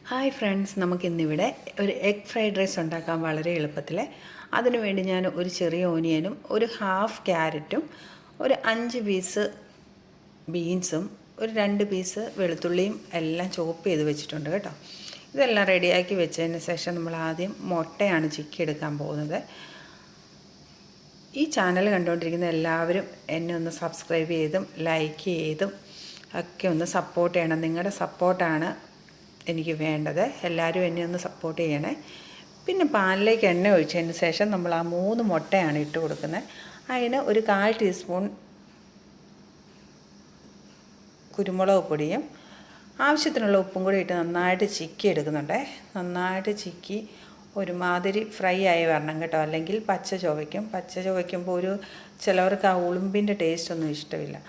Hi friends, നമുക്കിന്നിവിടെ ഒരു egg fried rice ഉണ്ടാക്കാൻ വളരെ എളുപ്പത്തിൽ. അതിനുവേണ്ടി ഞാൻ ഒരു ചെറിയ ഓനിയനും ഒരു ഹാഫ് ക്യാരറ്റും ഒരു 5 പീസ് ബീൻസും ഒരു 2 പീസ് വെളുത്തുള്ളിയും എല്ലാം ചോപ്പ് ചെയ്ത് വെച്ചിട്ടുണ്ട് കേട്ടോ. ഇതെല്ലാം റെഡിയാക്കി വെച്ചതിന് ശേഷം നമ്മൾ ആദ്യം മുട്ടയാണ് ചിക്കി എടുക്കാൻ പോകുന്നത്. ഈ ചാനൽ കണ്ടുകൊണ്ടിരിക്കുന്ന എല്ലാവരും എന്നെ ഒന്ന് സബ്സ്ക്രൈബ് ചെയ്തും ലൈക്ക് ചെയ്തും ഒക്കെ ഒന്ന് സപ്പോർട്ട് ചെയ്യണം. നിങ്ങളുടെ സപ്പോർട്ടാണ് എനിക്ക് വേണ്ടത്. എല്ലാവരും എന്നെ ഒന്ന് സപ്പോർട്ട് ചെയ്യണേ. പിന്നെ പാനിലേക്ക് എണ്ണ ഒഴിച്ചതിന് ശേഷം നമ്മൾ ആ 3 മുട്ടയാണ് ഇട്ട് കൊടുക്കുന്നത്. അതിന് ഒരു 1/4 ടീസ്പൂൺ കുരുമുളക് പൊടിയും ആവശ്യത്തിനുള്ള ഉപ്പും കൂടി ഇട്ട് നന്നായിട്ട് ചിക്കി എടുക്കുന്നുണ്ട്. നന്നായിട്ട് ചിക്കി ഒരുമാതിരി ഫ്രൈ ആയി വരണം കേട്ടോ, അല്ലെങ്കിൽ പച്ച ചുവയ്ക്കുമ്പോൾ ചിലവർക്ക് ആ ഉളുമ്പിൻ്റെ ടേസ്റ്റൊന്നും ഇഷ്ടമില്ല.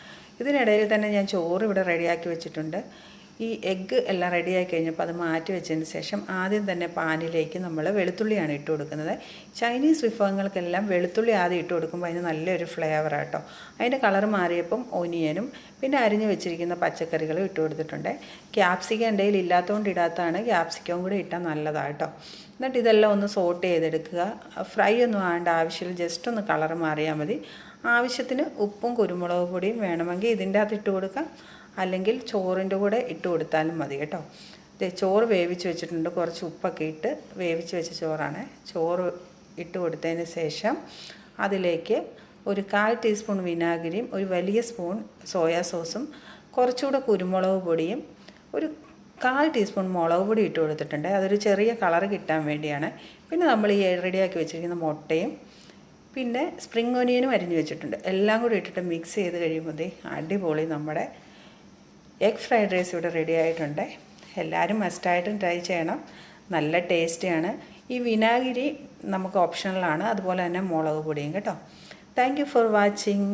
ഇതിനിടയിൽ തന്നെ ഞാൻ ചോറ് ഇവിടെ റെഡിയാക്കി വെച്ചിട്ടുണ്ട്. ഈ എഗ്ഗ് എല്ലാം റെഡിയാക്കി കഴിഞ്ഞപ്പോൾ അത് മാറ്റി വെച്ചതിന് ശേഷം ആദ്യം തന്നെ പാനിലേക്ക് നമ്മൾ വെളുത്തുള്ളിയാണ് ഇട്ട് കൊടുക്കുന്നത്. ചൈനീസ് വിഭവങ്ങൾക്കെല്ലാം വെളുത്തുള്ളി ആദ്യം ഇട്ട് കൊടുക്കുമ്പോൾ അതിന് നല്ലൊരു ഫ്ലേവറാണ് കേട്ടോ. അതിൻ്റെ കളർ മാറിയപ്പം ഒനിയനും പിന്നെ അരിഞ്ഞു വെച്ചിരിക്കുന്ന പച്ചക്കറികളും ഇട്ട് കൊടുത്തിട്ടുണ്ട്. ക്യാപ്സിക്കം എൻ്റെ കയ്യിൽ ഇല്ലാത്തതുകൊണ്ട് ഇടാത്തതാണ്. ക്യാപ്സിക്കവും കൂടി ഇട്ടാൽ നല്ലതാണ് കേട്ടോ. എന്നിട്ട് ഇതെല്ലാം ഒന്ന് സോട്ട് ചെയ്തെടുക്കുക. ഫ്രൈ ഒന്നും ആവേണ്ട ആവശ്യമില്ല, ജസ്റ്റ് ഒന്ന് കളർ മാറിയാൽ മതി. ആവശ്യത്തിന് ഉപ്പും കുരുമുളക് പൊടിയും വേണമെങ്കിൽ ഇതിൻ്റെ അകത്ത് ഇട്ട് കൊടുക്കാം, അല്ലെങ്കിൽ ചോറിൻ്റെ കൂടെ ഇട്ട് കൊടുത്താലും മതി കേട്ടോ. ചോറ് വേവിച്ച് വെച്ചിട്ടുണ്ട്, കുറച്ച് ഉപ്പൊക്കെ ഇട്ട് വേവിച്ച് വെച്ച ചോറാണ്. ചോറ് ഇട്ട് കൊടുത്തതിന് ശേഷം അതിലേക്ക് ഒരു 1/4 ടീസ്പൂൺ വിനാഗിരിയും ഒരു വലിയ സ്പൂൺ സോയാ സോസും കുറച്ചുകൂടെ കുരുമുളക് പൊടിയും ഒരു 1/4 ടീസ്പൂൺ മുളക് പൊടി ഇട്ട് കൊടുത്തിട്ടുണ്ട്. അതൊരു ചെറിയ കളർ കിട്ടാൻ വേണ്ടിയാണ്. പിന്നെ നമ്മൾ ഈ റെഡിയാക്കി വെച്ചിരിക്കുന്ന മുട്ടയും പിന്നെ സ്പ്രിംഗ് ഒനിയനും അരിഞ്ഞ് വെച്ചിട്ടുണ്ട്. എല്ലാം കൂടി ഇട്ടിട്ട് മിക്സ് ചെയ്ത് കഴിയുമ്പോൾ അടിപൊളി നമ്മുടെ എഗ് ഫ്രൈഡ് റൈസ് ഇവിടെ റെഡി ആയിട്ടുണ്ട്. എല്ലാവരും മസ്റ്റായിട്ടും ട്രൈ ചെയ്യണം, നല്ല ടേസ്റ്റിയാണ്. ഈ വിനാഗിരി നമുക്ക് ഓപ്ഷണലാണ്, അതുപോലെ തന്നെ മുളക് പൊടിയും കേട്ടോ. Thank you for watching.